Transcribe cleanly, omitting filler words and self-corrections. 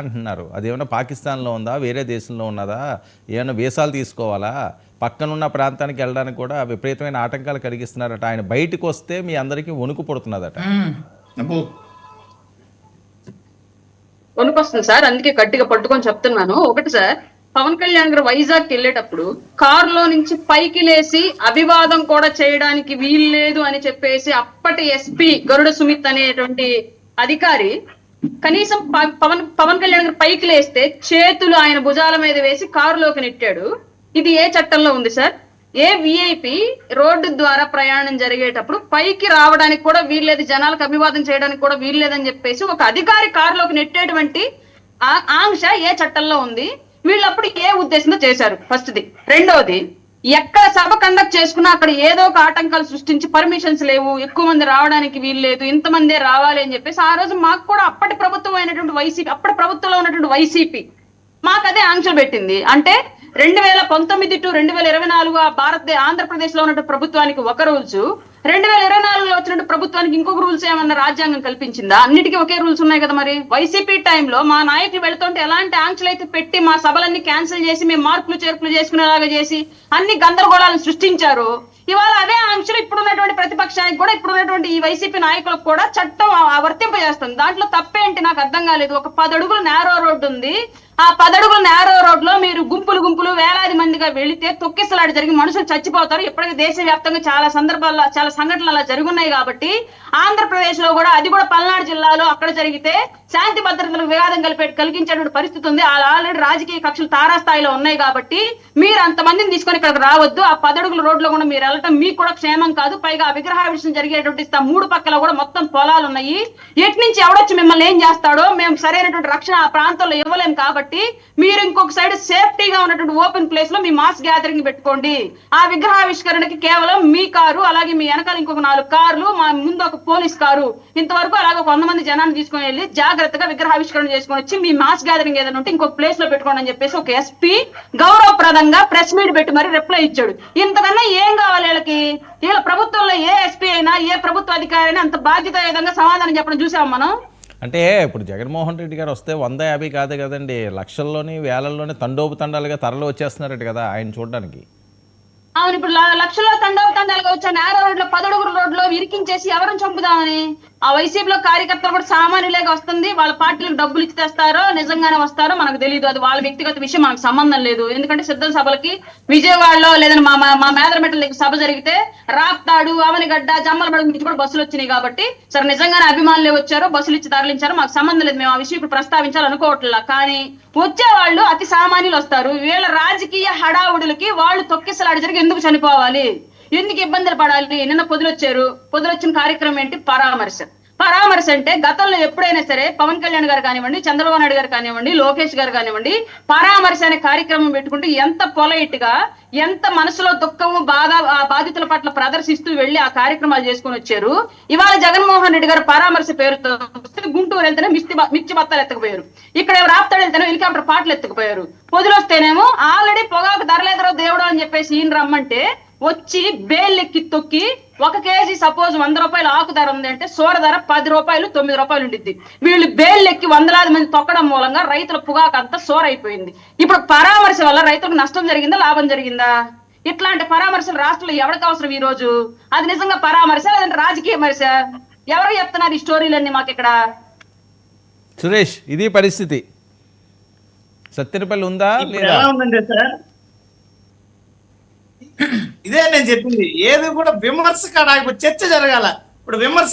అంటున్నారు. అదేమన్నా పాకిస్తాన్‌లో ఉందా? వేరే దేశంలో ఉన్నదా? ఏమన్నా వీసాలు తీసుకోవాలా? పక్కనున్న ప్రాంతానికి వెళ్ళడానికి కూడా విపరీతమైన ఆటంకాలు కలిగిస్తున్నారట. ఆయన బయటికొస్తే మీ అందరికీ వణుకు పుడుతున్నదట. అబ్బో! వణుకొస్తుంది సార్. అందుకే గట్టిగా పట్టుకొని చెప్తున్నాను. ఒకటి సార్, పవన్ కళ్యాణ్ గారు వైజాగ్‌కి వెళ్ళేటప్పుడు కారులో నుంచి పైకి లేసి అభివాదం కూడా చేయడానికి వీల్లేదు అని చెప్పేసి అప్పటి ఎస్పీ గరుడ సుమిత్ అనేటువంటి అధికారి కనీసం పవన్ కళ్యాణ్ గారు పైకి లేస్తే చేతులు ఆయన భుజాల మీద వేసి కారులోకి నెట్టాడు. ఇది ఏ చట్టంలో ఉంది సార్? ఏ విఐపి రోడ్డు ద్వారా ప్రయాణం జరిగేటప్పుడు పైకి రావడానికి కూడా వీల్లేదు, జనాలకు అభివాదం చేయడానికి కూడా వీల్లేదని చెప్పేసి ఒక అధికారి కారులోకి నెట్టేటువంటి ఆంక్ష ఏ చట్టంలో ఉంది? వీళ్ళప్పుడు ఏ ఉద్దేశంతో చేశారు? ఫస్ట్ది. రెండోది, ఎక్కడ సభ కండక్ట్ చేసుకున్నా అక్కడ ఏదో ఒక ఆటంకాలు సృష్టించి పర్మిషన్స్ లేవు, ఎక్కువ మంది రావడానికి వీల్లేదు, ఇంతమందే రావాలి అని చెప్పేసి ఆ రోజు మాకు కూడా అప్పటి ప్రభుత్వం అయినటువంటి వైసీపీ, అప్పటి ప్రభుత్వంలో ఉన్నటువంటి వైసీపీ మాకు అదే ఆంక్షలు పెట్టింది. అంటే 2019 టు 2024 ఆంధ్రప్రదేశ్ లో ఉన్న ప్రభుత్వానికి ఒక రూల్స్, 2024లో వచ్చినట్టు ప్రభుత్వానికి ఇంకొక రూల్స్ ఏమన్నా రాజ్యాంగం కల్పించిందా? అన్నిటికీ ఒకే రూల్స్ ఉన్నాయి కదా. మరి వైసీపీ టైంలో మా నాయకులు వెళుతుంటే ఎలాంటి ఆంక్షలు అయితే పెట్టి మా సభలన్నీ క్యాన్సిల్ చేసి మేము మార్పులు చేర్పులు చేసుకునేలాగా చేసి అన్ని గందరగోళాలను సృష్టించారు. ఇవాళ అదే ఆంక్షలు ఇప్పుడున్నటువంటి ప్రతిపక్షానికి కూడా, ఇప్పుడున్నటువంటి ఈ వైసీపీ నాయకులకు కూడా చట్టం వర్తింపజేస్తుంది. దాంట్లో తప్పేంటి నాకు అర్థం కాలేదు. ఒక 10 అడుగులు నేరో రోడ్డు ఉంది. ఆ 10 అడుగుల నేరో రోడ్ లో మీరు గుంపులు వేలాది మందిగా వెళితే తొక్కిసలాట జరిగి మనుషులు చచ్చిపోతారు. ఇప్పటికీ దేశవ్యాప్తంగా చాలా సందర్భాల్లో చాలా సంఘటనలు అలా జరుగున్నాయి. కాబట్టి ఆంధ్రప్రదేశ్ లో కూడా, అది కూడా పల్నాడు జిల్లాలో అక్కడ జరిగితే శాంతి భద్రతలకు వివాదం కలిగించేటువంటి పరిస్థితి ఉంది. ఆల్రెడీ రాజకీయ కక్షలు తారాస్థాయిలో ఉన్నాయి. కాబట్టి మీరు అంతమందిని తీసుకొని ఇక్కడికి రావద్దు. ఆ 10 అడుగుల రోడ్లో కూడా మీరు వెళ్ళటం మీకు కూడా క్షేమం కాదు. పైగా విగ్రహావిష్కరణ జరిగేటువంటి 3 పక్కల కూడా మొత్తం పొలాలు ఉన్నాయి. ఎటు నుంచి ఎవడొచ్చి మిమ్మల్ని ఏం చేస్తాడో మేము సరైనటువంటి రక్షణ ఆ ప్రాంతంలో ఇవ్వలేం. కాబట్టి మీరు ఇంకొక సైడ్ సేఫ్టీగా ఉన్నటువంటి ఓపెన్ ప్లేస్ లో మీ మాస్ గ్యాదరింగ్ పెట్టుకోండి. ఆ విగ్రహావిష్కరణకి కేవలం మీ కారు, అలాగే మీ వెనకాల ఇంకొక 4 కార్లు, మా ముందు ఒక పోలీస్ కారు, ఇంతవరకు అలాగే 100 మంది జనాన్ని తీసుకొని వెళ్ళి జాగ్రత్తగా విగ్రహావిష్కరణ చేసుకొని వచ్చి మీ మాస్ గ్యాదరింగ్ ఏదైనా ఉంటే ఇంకొక ప్లేస్ లో పెట్టుకోండి అని చెప్పేసి ఒక ఎస్పీ గౌరవప్రదంగా ప్రెస్ మీట్ పెట్టి మరి రిప్లై ఇచ్చాడు. ఇంతకన్నా ఏం కావాలి వీళ్ళకి? వీళ్ళ ప్రభుత్వంలో ఏ ఎస్పీ అయినా, ఏ ప్రభుత్వ అధికారి అయినా అంత బాధ్యతాయుతంగా సమాధానం చెప్పడం చూసాం మనం. అంటే ఇప్పుడు జగన్మోహన్ రెడ్డి గారు వస్తే 150 కాదు కదండి, లక్షల్లోని వేలల్లోని తండోపుతండాలుగా తరలి వచ్చేస్తున్నారట కదా ఆయన చూడడానికి. అవును, ఇప్పుడు లక్షల్లో తండాలుగా వచ్చా నేరో రోడ్ లో 10 అడుగుల రోడ్ లో ఇరికించేసి ఎవరిని చంపుదామని ఆ వైసీపీలో కార్యకర్తలు కూడా సామాన్యులేగా వస్తుంది. వాళ్ళ పార్టీలకు డబ్బులు ఇచ్చి తెస్తారో నిజంగానే వస్తారో మనకు తెలియదు. అది వాళ్ళ వ్యక్తిగత విషయం, మనకు సంబంధం లేదు. ఎందుకంటే సిద్ధం సభలకి విజయవాడలో లేదని మా మేదరమెట్ల సభ జరిగితే రాప్తాడు, అవనిగడ్డ, జమ్మలమడుగు నుంచి కూడా బస్సులు వచ్చినాయి. కాబట్టి సరే నిజంగానే అభిమానులే వచ్చారో బస్సులు ఇచ్చి తరలించారో మాకు సంబంధం లేదు. మేము ఆ విషయం ఇప్పుడు ప్రస్తావించాలనుకోవట్లా. కానీ వచ్చే వాళ్ళు అతి సామాన్యులు వస్తారు. వీళ్ళ రాజకీయ హడావుడులకి వాళ్ళు తొక్కిసలాడి జరిగి ఎందుకు చనిపోవాలి, ఎందుకు ఇబ్బందులు పడాలి? నిన్న పొద్దులొచ్చిన కార్యక్రమం ఏంటి? పరామర్శ అంటే గతంలో ఎప్పుడైనా సరే పవన్ కళ్యాణ్ గారు కానివ్వండి, చంద్రబాబు నాయుడు గారు కానివ్వండి, లోకేష్ గారు కానివ్వండి, పరామర్శ అనే కార్యక్రమం పెట్టుకుంటూ ఎంత పొలైట్ గా, ఎంత మనసులో దుఃఖము బాధ ఆ బాధితుల పట్ల ప్రదర్శిస్తూ వెళ్లి ఆ కార్యక్రమాలు చేసుకుని వచ్చారు. ఇవాళ జగన్మోహన్ రెడ్డి గారు పరామర్శ పేరుతో గుంటూరు వెళ్తేనే మిర్చి బత్తాలు ఎత్తకపోయారు, ఇక్కడ రాప్తాడు వెళ్తేనే హెలికాప్టర్ పాటలు ఎత్తకపోయారు, పొదులొస్తేనేమో ఆల్రెడీ పొగాకు ధరలేదరో దేవుడు అని చెప్పేసి ఈయన రమ్మంటే వచ్చి బేల్లెక్కి తొక్కి 1 కేజీ సపోజ్ 100 రూపాయలు ఆకు ధర ఉంది అంటే సోర ధర 10 రూపాయలు 9 రూపాయలు ఉండిద్ది. వీళ్ళు బేల్లెక్కి వందలాది మంది తొక్కడం మూలంగా రైతుల పొగాకు అంతా సోర అయిపోయింది. ఇప్పుడు పరామర్శ వల్ల రైతులకు నష్టం జరిగిందా, లాభం జరిగిందా? ఇట్లాంటి పరామర్శలు రాష్ట్రంలో ఎవరికి అవసరం ఈ రోజు? అది నిజంగా పరామర్శ లేదంటే రాజకీయ మర్శ? ఎవరు చెప్తున్నారు ఈ స్టోరీలన్నీ మాకు ఇక్కడ? సురేష్, ఇది పరిస్థితి. సత్తెనపల్లి ఉందా లేదా? ఉందండి సార్, ఇదే నేను చెప్పింది. ఏది కూడా విమర్శ కాడ చర్చ జరగాల. ఇప్పుడు విమర్శ